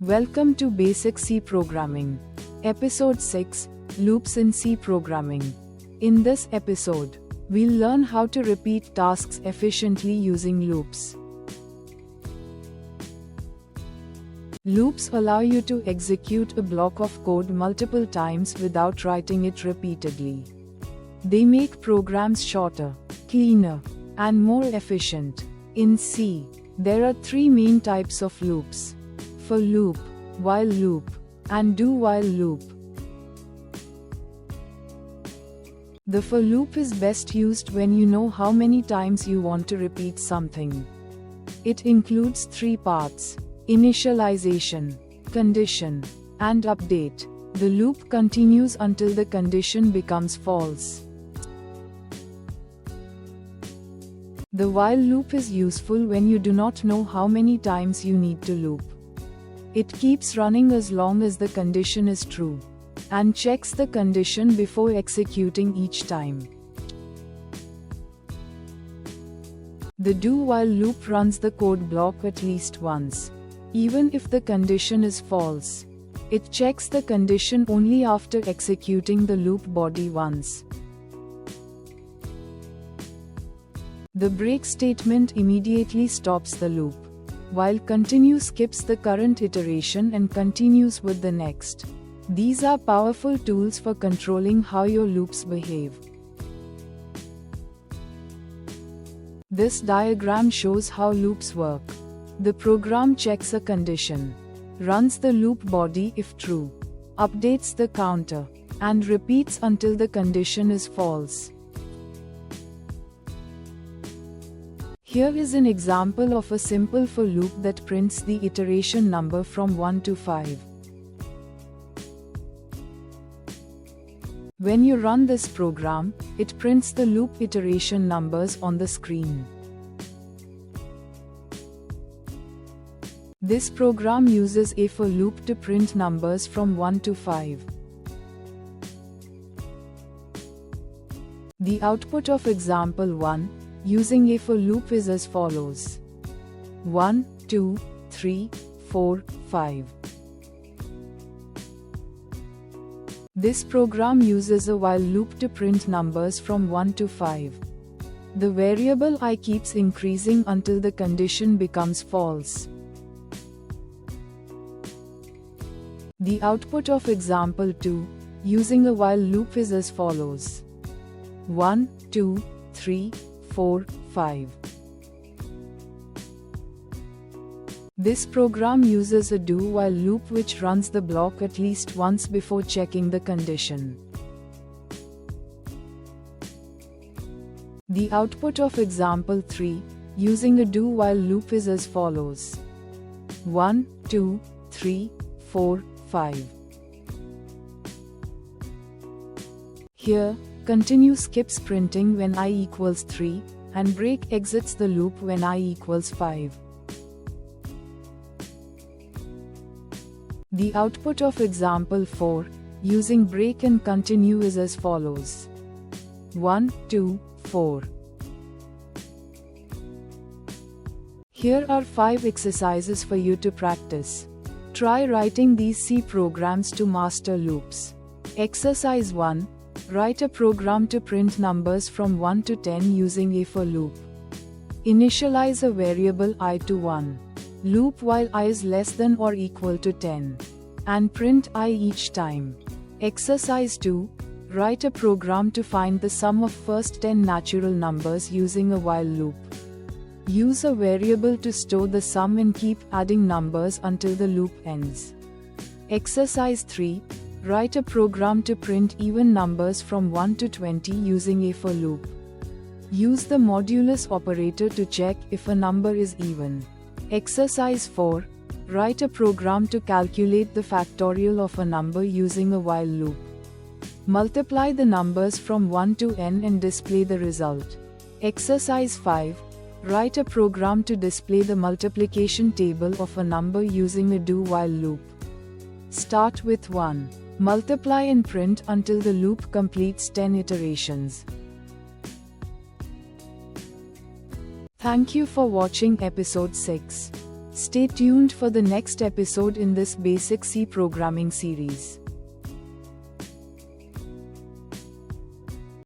Welcome to Basic C Programming. Episode 6, Loops in C Programming. In this episode, we'll learn how to repeat tasks efficiently using loops. Loops allow you to execute a block of code multiple times without writing it repeatedly. They make programs shorter, cleaner, and more efficient. In C, there are three main types of loops: for loop, while loop, and do while loop. The for loop is best used when you know how many times you want to repeat something. It includes three parts: initialization, condition, and update. The loop continues until the condition becomes false. The while loop is useful when you do not know how many times you need to loop. It keeps running as long as the condition is true, and checks the condition before executing each time. The do while loop runs the code block at least once. Even if the condition is false, it checks the condition only after executing the loop body once. The break statement immediately stops the loop, while continue skips the current iteration and continues with the next. These are powerful tools for controlling how your loops behave. This diagram shows how loops work. The program checks a condition, runs the loop body if true, updates the counter, and repeats until the condition is false. Here is an example of a simple for loop that prints the iteration number from 1 to 5. When you run this program, it prints the loop iteration numbers on the screen. This program uses a for loop to print numbers from 1 to 5. The output of example 1, using a for loop, is as follows: 1, 2, 3, 4, 5. This program uses a while loop to print numbers from 1 to 5. The variable I keeps increasing until the condition becomes false. The output of example 2, using a while loop, is as follows: 1, 2, 3, 4, 5. This program uses a do while loop which runs the block at least once before checking the condition. The output of example 3, using a do while loop, is as follows: 1, 2, 3, 4, 5. Here, continue skips printing when I equals 3, and break exits the loop when I equals 5. The output of example 4, using break and continue, is as follows: 1, 2, 4. Here are 5 exercises for you to practice. Try writing these C programs to master loops. Exercise 1. Write a program to print numbers from 1 to 10 using a for loop. Initialize a variable I to 1. Loop while I is less than or equal to 10. And print I each time. Exercise 2. Write a program to find the sum of first 10 natural numbers using a while loop. Use a variable to store the sum and keep adding numbers until the loop ends. Exercise 3. Write a program to print even numbers from 1 to 20 using a for loop. Use the modulus operator to check if a number is even. Exercise 4. Write a program to calculate the factorial of a number using a while loop. Multiply the numbers from 1 to n and display the result. Exercise 5. Write a program to display the multiplication table of a number using a do while loop. Start with 1. Multiply and print until the loop completes 10 iterations. Thank you for watching episode 6. Stay tuned for the next episode in this basic C programming series.